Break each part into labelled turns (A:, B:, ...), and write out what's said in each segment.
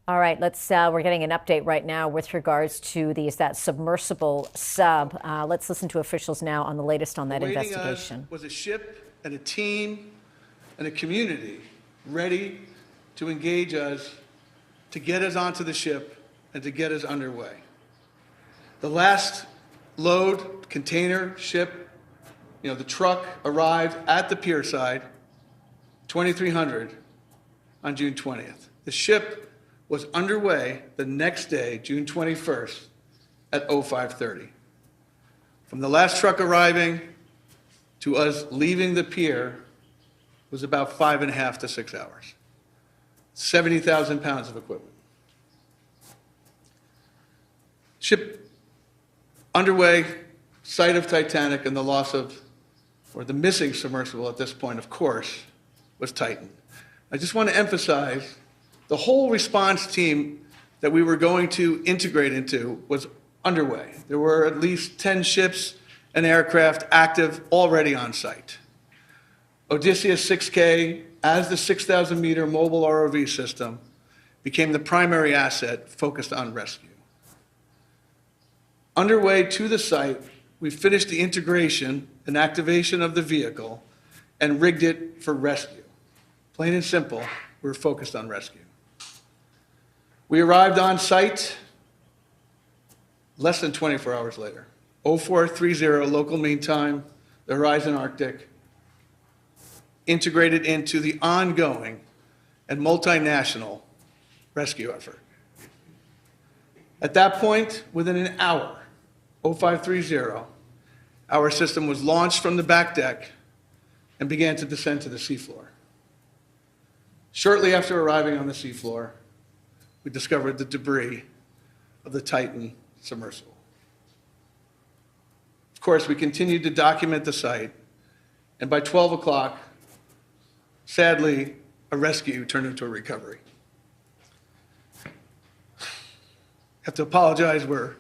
A: All right, we're getting an update right now with regards to that submersible sub. Let's listen to officials now on the latest on that investigation.
B: Awaiting us was a ship and a team and a community ready to engage us, to get us onto the ship and to get us underway. The last load, container ship, the truck arrived at the pier side, 2300 on June 20th. The ship was underway the next day, June 21st, at 05:30. From the last truck arriving to us leaving the pier was about 5.5 to 6 hours. 70,000 pounds of equipment. Ship underway, site of Titanic, and the loss of, or the missing submersible at this point, of course, was Titan. I just want to emphasize the whole response team that we were going to integrate into was underway. There were at least 10 ships and aircraft active already on site. Odysseus 6K, as the 6,000-meter mobile ROV system, became the primary asset focused on rescue. Underway to the site, we finished the integration and activation of the vehicle and rigged it for rescue. Plain and simple, we were focused on rescue. We arrived on site less than 24 hours later. 0430 local mean time, the Horizon Arctic, integrated into the ongoing and multinational rescue effort. At that point, within an hour, 0530, our system was launched from the back deck and began to descend to the seafloor. Shortly after arriving on the seafloor, we discovered the debris of the Titan submersible. Of course, we continued to document the site, and by 12 o'clock, sadly, a rescue turned into a recovery. I have to apologize, we're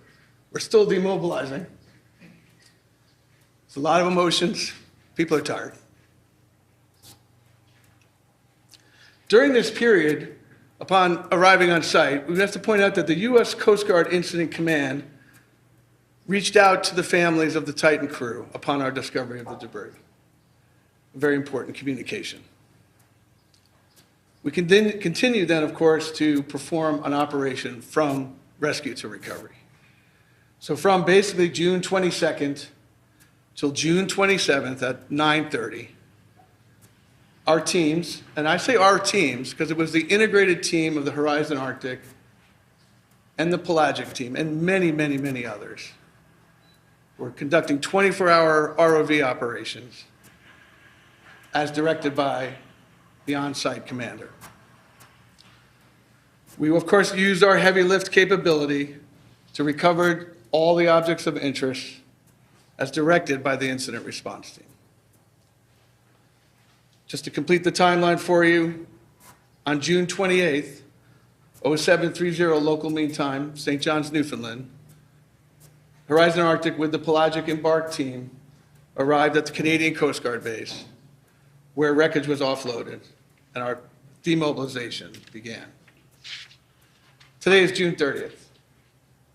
B: still demobilizing. It's a lot of emotions. People are tired. During this period, upon arriving on site, we have to point out that the U.S. Coast Guard Incident Command reached out to the families of the Titan crew upon our discovery of the debris. A very important communication. We continue then, of course, to perform an operation from rescue to recovery. So from basically June 22nd till June 27th at 9:30, our teams, and I say our teams because it was the integrated team of the Horizon Arctic and the Pelagic team and many, many, many others, were conducting 24-hour ROV operations as directed by the on-site commander. We, of course, used our heavy lift capability to recover all the objects of interest as directed by the incident response team. Just to complete the timeline for you, on June 28th, 0730 local mean time, St. John's, Newfoundland, Horizon Arctic with the Pelagic Embark team arrived at the Canadian Coast Guard base, where wreckage was offloaded and our demobilization began. Today is June 30th,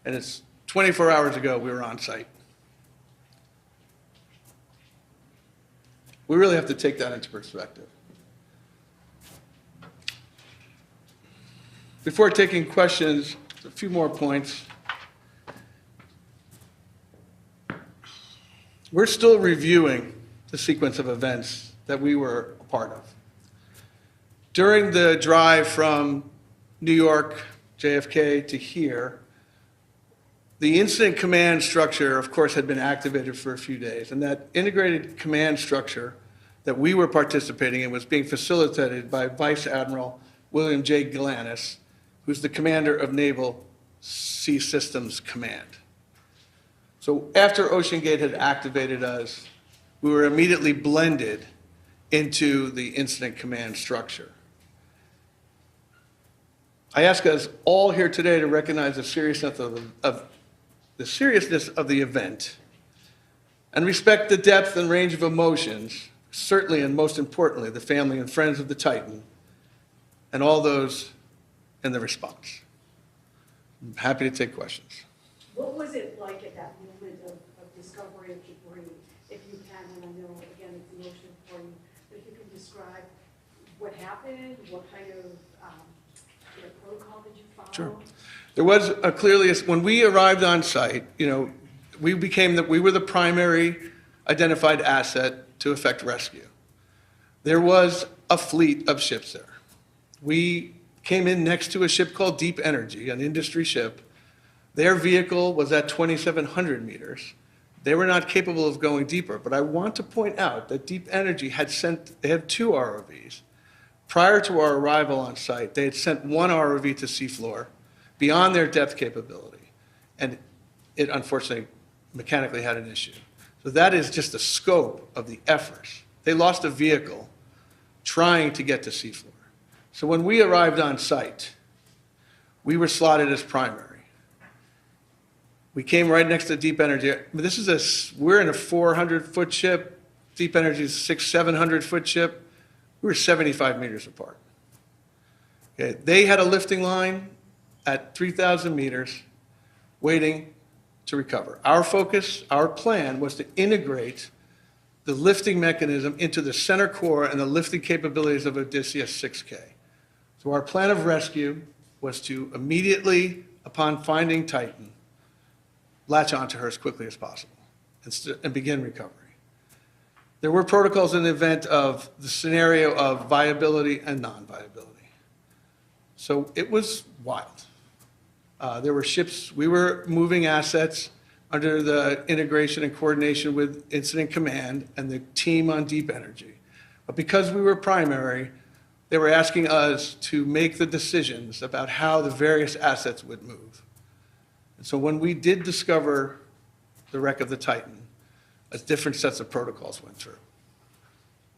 B: and it's 24 hours ago we were on site. We really have to take that into perspective. Before taking questions, a few more points. We're still reviewing the sequence of events that we were a part of. During the drive from New York, JFK, to here, the incident command structure, of course, had been activated for a few days, and that integrated command structure that we were participating in was being facilitated by Vice Admiral William J. Glanis, who's the commander of Naval Sea Systems Command. So after Ocean Gate had activated us, we were immediately blended into the incident command structure. I ask us all here today to recognize the seriousness of the event and respect the depth and range of emotions, certainly and most importantly, the family and friends of the Titan and all those in the response. I'm happy to take questions.
C: What was it like at that moment of discovery of debris? If you can, and I know, again, it's emotional for you, but if you can describe what happened, what kind of protocol did you follow?
B: Sure. There was clearly, when we arrived on site, we were the primary identified asset to effect rescue. There was a fleet of ships there. We came in next to a ship called Deep Energy, an industry ship. Their vehicle was at 2,700 meters. They were not capable of going deeper, but I want to point out that Deep Energy they had 2 ROVs. Prior to our arrival on site, they had sent 1 ROV to seafloor beyond their depth capability, and it unfortunately mechanically had an issue. So that is just the scope of the efforts. They lost a vehicle trying to get to seafloor. So when we arrived on site, we were slotted as primary. We came right next to Deep Energy. We're in a 400-foot ship. Deep Energy is a 700-foot ship. We were 75 meters apart. Okay, they had a lifting line at 3,000 meters waiting to recover. Our focus, our plan was to integrate the lifting mechanism into the center core and the lifting capabilities of Odysseus 6K. So our plan of rescue was to immediately, upon finding Titan, latch onto her as quickly as possible and begin recovery. There were protocols in the event of the scenario of viability and non-viability. So it was wild. There were ships, we were moving assets under the integration and coordination with Incident Command and the team on Deep Energy. But because we were primary, they were asking us to make the decisions about how the various assets would move. And so when we did discover the wreck of the Titan, different sets of protocols went through.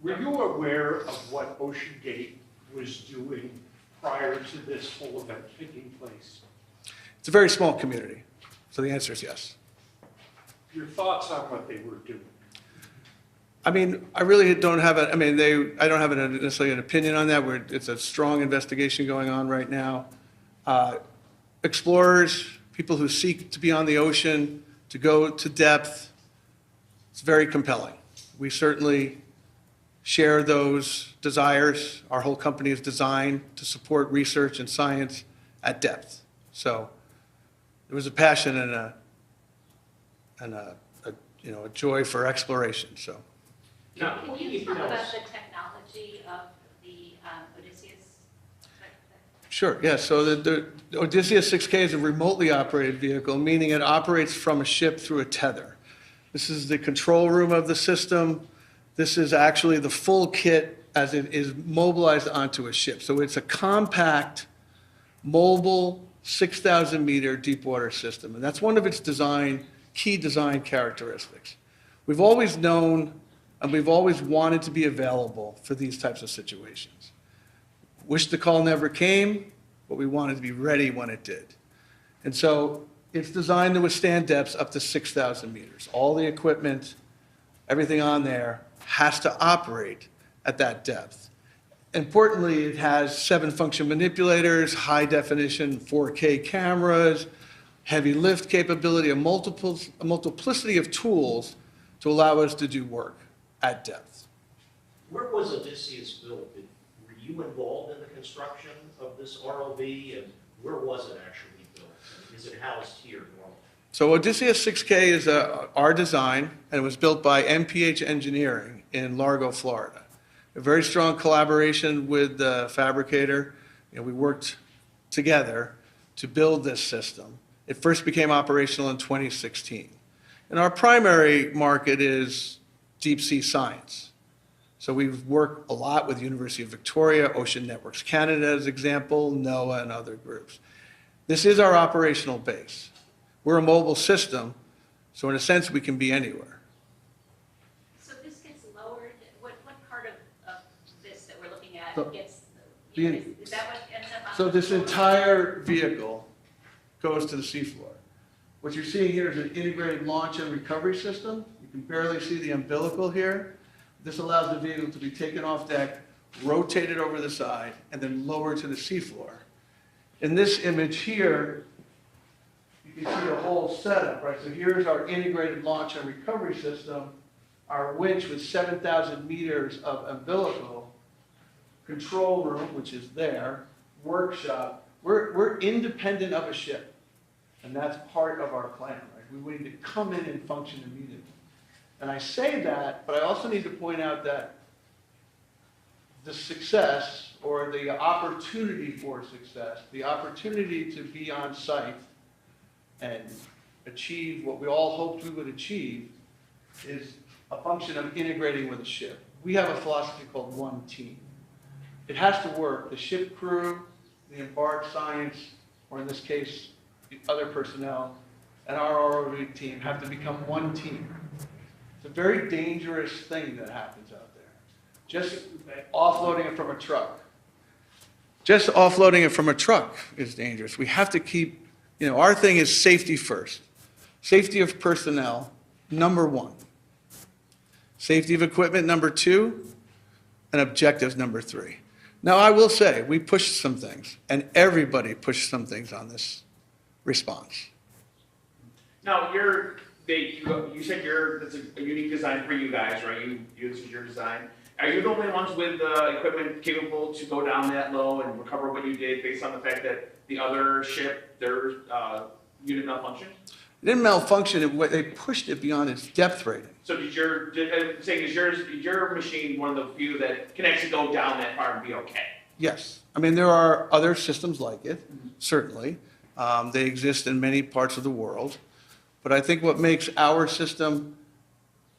D: Were you aware of what Ocean Gate was doing prior to this whole event taking place?
B: It's a very small community, so the answer is yes.
D: Your thoughts on what they were doing?
B: I mean, I really don't have I don't have necessarily an opinion on that. It's a strong investigation going on right now. Explorers, people who seek to be on the ocean, to go to depth, it's very compelling. We certainly share those desires. Our whole company is designed to support research and science at depth. So there was a passion and a joy for exploration. So.
E: Can you talk about the technology of the Odysseus?
B: Sure, yeah. So the Odysseus 6K is a remotely operated vehicle, meaning it operates from a ship through a tether. This is the control room of the system. This is actually the full kit as it is mobilized onto a ship. So it's a compact, mobile, 6,000-meter deep water system. And that's one of its key design characteristics. We've always known and we've always wanted to be available for these types of situations. Wish the call never came, but we wanted to be ready when it did. And so it's designed to withstand depths up to 6,000 meters. All the equipment, everything on there has to operate at that depth. Importantly, it has 7 function manipulators, high definition 4K cameras, heavy lift capability, a multiplicity of tools to allow us to do work at depth.
F: Where was Odysseus built? Were you involved in the construction of this ROV, and where was it actually built? Is it housed here normally?
B: So Odysseus 6K is our design, and it was built by MPH Engineering in Largo, Florida. A very strong collaboration with the fabricator. We worked together to build this system. It first became operational in 2016. And our primary market is deep sea science. So we've worked a lot with University of Victoria, Ocean Networks Canada as example, NOAA and other groups. This is our operational base. We're a mobile system, so in a sense we can be anywhere.
E: So this gets lowered, what part of this that we're looking at
B: So,
E: gets, is that what ends up on
B: So
E: the
B: this
E: floor?
B: entire vehicle goes to the seafloor. What you're seeing here is an integrated launch and recovery system. You can barely see the umbilical here. This allows the vehicle to be taken off deck, rotated over the side, and then lowered to the seafloor. In this image here, you can see the whole setup, right? So here's our integrated launch and recovery system, our winch with 7,000 meters of umbilical, control room, which is there, workshop. We're independent of a ship, and that's part of our plan, right? We need to come in and function immediately. And I say that, but I also need to point out that the success or the opportunity for success, the opportunity to be on site and achieve what we all hoped we would achieve is a function of integrating with a ship. We have a philosophy called one team. It has to work. The ship crew, the embarked science, or in this case, the other personnel, and our ROV team have to become one team. It's a very dangerous thing that happens out there. Just offloading it from a truck. Just offloading it from a truck is dangerous. We have to keep, our thing is safety first. Safety of personnel, number one. Safety of equipment, number two. And objectives, number three. Now, I will say, we pushed some things, and everybody pushed some things on this response.
G: Now, you said that's a unique design for you guys, right? This is your design. Are you the only ones with equipment capable to go down that low and recover what you did based on the fact that the other ship, their unit malfunctioned?
B: It didn't malfunction, they pushed it beyond its depth rating.
G: So is your machine one of the few that can actually go down that far and be okay?
B: Yes. I mean, there are other systems like it, certainly. They exist in many parts of the world. But I think what makes our system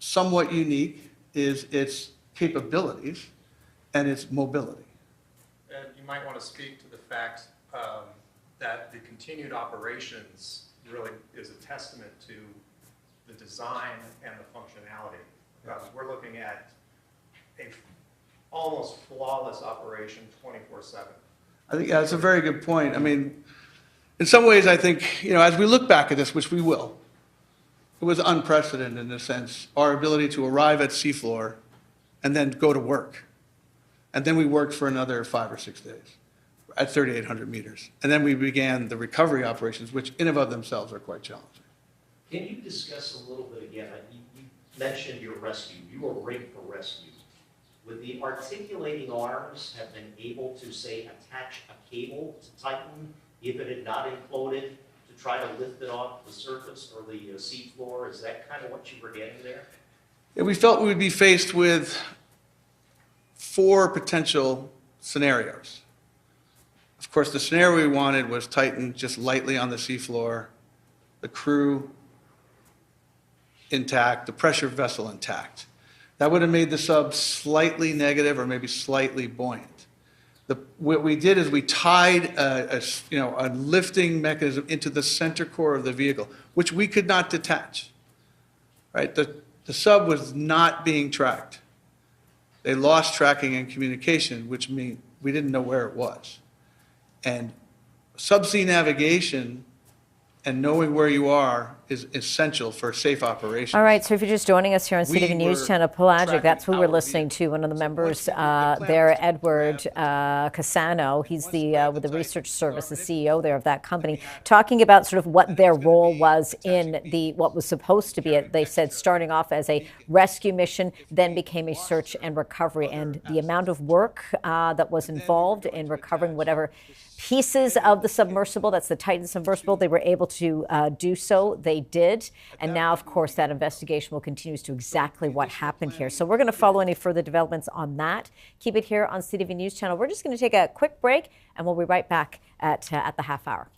B: somewhat unique is its capabilities and its mobility.
H: And you might want to speak to the fact that the continued operations really is a testament to the design and the functionality. Because we're looking at a almost flawless operation 24/7.
B: I think that's a very good point. I mean, in some ways, I think, as we look back at this, which we will, it was unprecedented in a sense, our ability to arrive at seafloor and then go to work. And then we worked for another 5 or 6 days at 3,800 meters. And then we began the recovery operations, which in and of themselves are quite challenging.
F: Can you discuss a little bit again, you mentioned your rescue, you were rigged for rescue. Would the articulating arms have been able to, say, attach a cable to Titan if it had not imploded to try to lift it off the surface or the seafloor? Is that kind of what you were getting there?
B: Yeah, we felt we would be faced with 4 potential scenarios. Of course, the scenario we wanted was Titan just lightly on the seafloor, the crew intact, the pressure vessel intact. That would have made the sub slightly negative or maybe slightly buoyant. What we did is we tied a lifting mechanism into the center core of the vehicle, which we could not detach. Right? The sub was not being tracked. They lost tracking and communication, which means we didn't know where it was. And subsea navigation and knowing where you are is essential for safe operation.
A: All right, so if you're just joining us here on CTV News Channel, Pelagic, that's who we're listening to. One of the members there, Edward Cassano, he's with the Research Services CEO there of that company, talking about sort of what their role was in what was supposed to be, they said, starting off as a rescue mission, then became a search and recovery. And the amount of work that was involved in recovering whatever pieces of the submersible, that's the Titan submersible, they were able to do so. They did. And now, of course, that investigation will continue as to exactly what happened here. So we're going to follow any further developments on that. Keep it here on CTV News Channel. We're just going to take a quick break, and we'll be right back at the half hour.